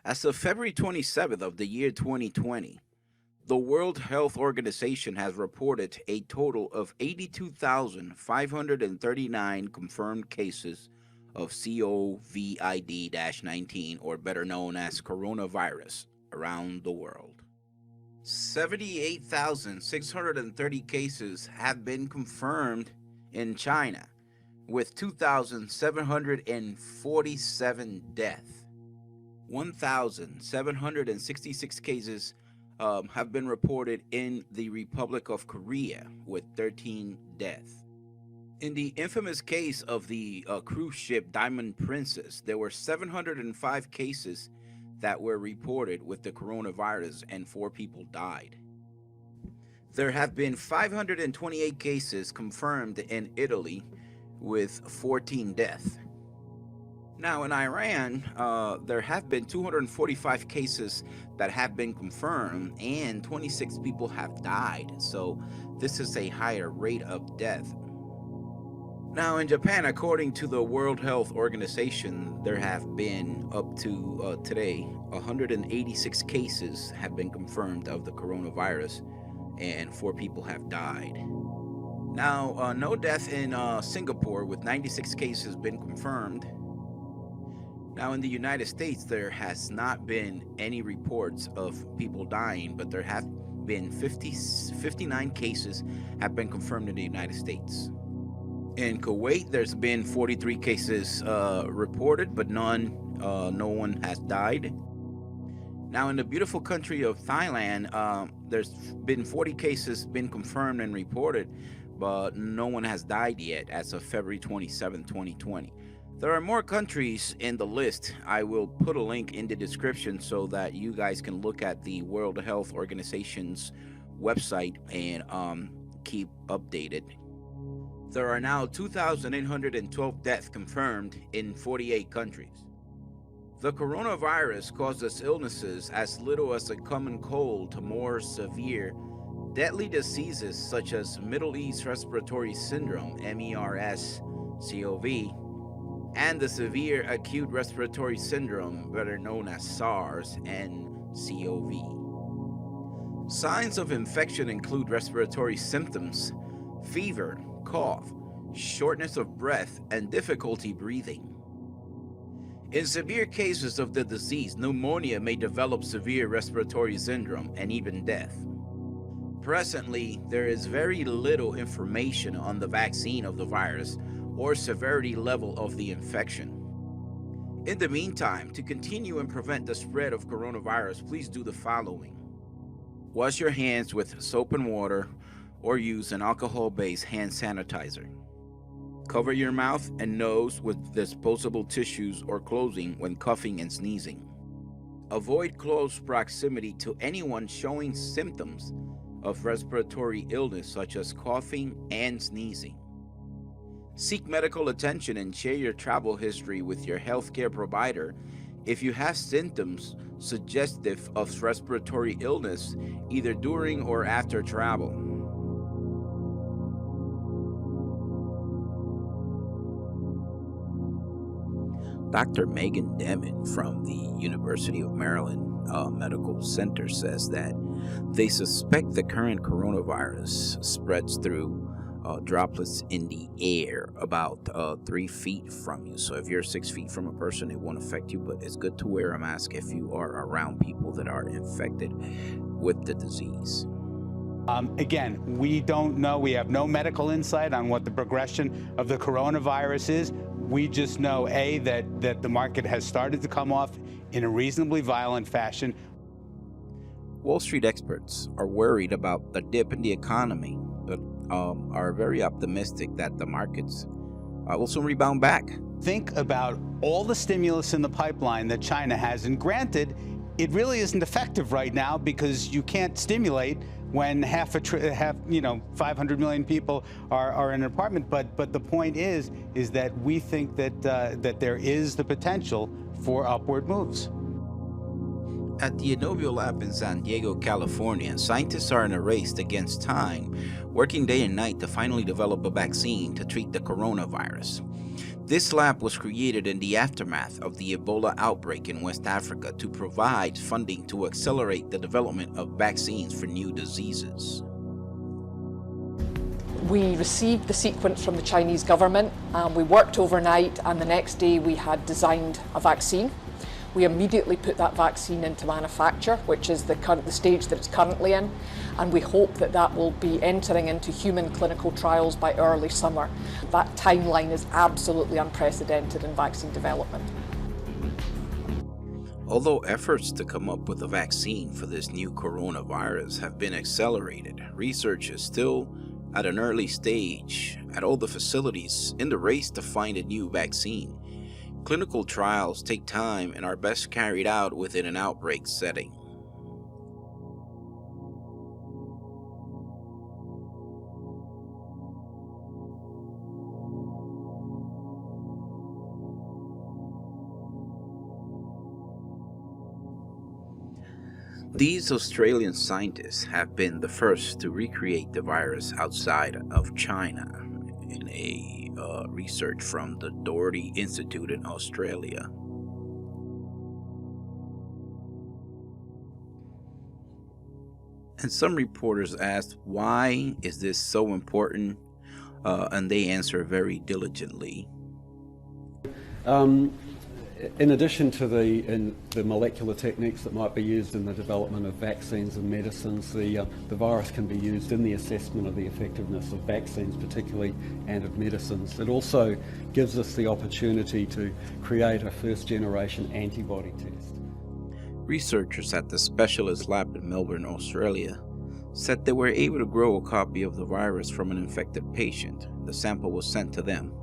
As of February 27th of the year 2020, the World Health Organization has reported a total of 82,539 confirmed cases of COVID 19, or better known as coronavirus, around the world. 78,630 cases have been confirmed in China, with 2,747 deaths. 1,766 cases have been reported in the Republic of Korea, with 13 deaths. In the infamous case of the cruise ship Diamond Princess, there were 705 cases that were reported with the coronavirus, and 4 people died. There have been 528 cases confirmed in Italy, with 14 deaths. Now, in Iran, there have been 245 cases that have been confirmed, and 26 people have died. So, this is a higher rate of death. Now, in Japan, according to the World Health Organization, there have been up to today 186 cases have been confirmed of the coronavirus, and 4 people have died. Now, no death in Singapore, with 96 cases been confirmed. Now, in the United States, there has not been any reports of people dying, but there have been 59 cases have been confirmed in the United States. In Kuwait, there's been 43 cases reported, but no one has died. Now, in the beautiful country of Thailand, there's been 40 cases been confirmed and reported, but no one has died yet as of February 27, 2020. There are more countries in the list. I will put a link in the description so that you guys can look at the World Health Organization's website and keep updated. There are now 2,812 deaths confirmed in 48 countries. The coronavirus causes illnesses as little as a common cold to more severe, deadly diseases such as Middle East Respiratory Syndrome, MERS-CoV, and the severe acute respiratory syndrome, better known as SARS and CoV. Signs of infection include respiratory symptoms, fever, cough, shortness of breath, and difficulty breathing. In severe cases of the disease, pneumonia may develop severe respiratory syndrome and even death. Presently, there is very little information on the vaccine of the virus or severity level of the infection. In the meantime, to continue and prevent the spread of coronavirus, please do the following. Wash your hands with soap and water, or use an alcohol-based hand sanitizer. Cover your mouth and nose with disposable tissues or clothing when coughing and sneezing. Avoid close proximity to anyone showing symptoms of respiratory illness such as coughing and sneezing. Seek medical attention and share your travel history with your healthcare provider if you have symptoms suggestive of respiratory illness, either during or after travel. Dr. Megan Demmin from the University of Maryland Medical Center says that they suspect the current coronavirus spreads through droplets in the air about 3 feet from you. So if you're 6 feet from a person, it won't affect you, but it's good to wear a mask if you are around people that are infected with the disease. Again, we don't know. We have no medical insight on what the progression of the coronavirus is. We just know, A, that the market has started to come off in a reasonably violent fashion. Wall Street experts are worried about the dip in the economy, but are very optimistic that the markets will soon rebound back. Think about all the stimulus in the pipeline that China has, and granted, it really isn't effective right now because you can't stimulate when 500 million people are in an apartment. But the point is that we think that there is the potential for upward moves. At the Inovio Lab in San Diego, California, scientists are in a race against time, working day and night to finally develop a vaccine to treat the coronavirus. This lab was created in the aftermath of the Ebola outbreak in West Africa to provide funding to accelerate the development of vaccines for new diseases. We received the sequence from the Chinese government, we worked overnight, and the next day we had designed a vaccine. We immediately put that vaccine into manufacture, which is the stage that it's currently in, and we hope that that will be entering into human clinical trials by early summer. That timeline is absolutely unprecedented in vaccine development. Although efforts to come up with a vaccine for this new coronavirus have been accelerated, research is still at an early stage at all the facilities in the race to find a new vaccine. Clinical trials take time and are best carried out within an outbreak setting. These Australian scientists have been the first to recreate the virus outside of China in a research from the Doherty Institute in Australia. And some reporters asked, why is this so important? And they answer very diligently. In addition to the molecular techniques that might be used in the development of vaccines and medicines, the virus can be used in the assessment of the effectiveness of vaccines particularly, and of medicines. It also gives us the opportunity to create a first-generation antibody test. Researchers at the specialist lab in Melbourne, Australia, said they were able to grow a copy of the virus from an infected patient. The sample was sent to them.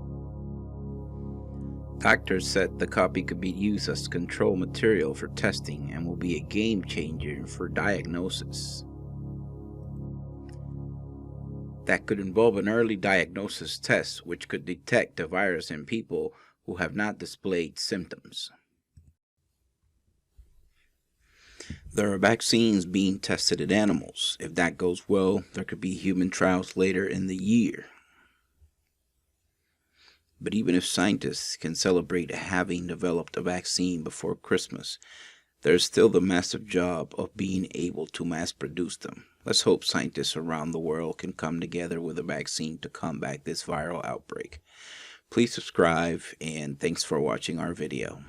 Doctors said the copy could be used as control material for testing and will be a game changer for diagnosis. That could involve an early diagnosis test which could detect the virus in people who have not displayed symptoms. There are vaccines being tested in animals. If that goes well, there could be human trials later in the year. But even if scientists can celebrate having developed a vaccine before Christmas, there's still the massive job of being able to mass produce them. Let's hope scientists around the world can come together with a vaccine to combat this viral outbreak. Please subscribe, and thanks for watching our video.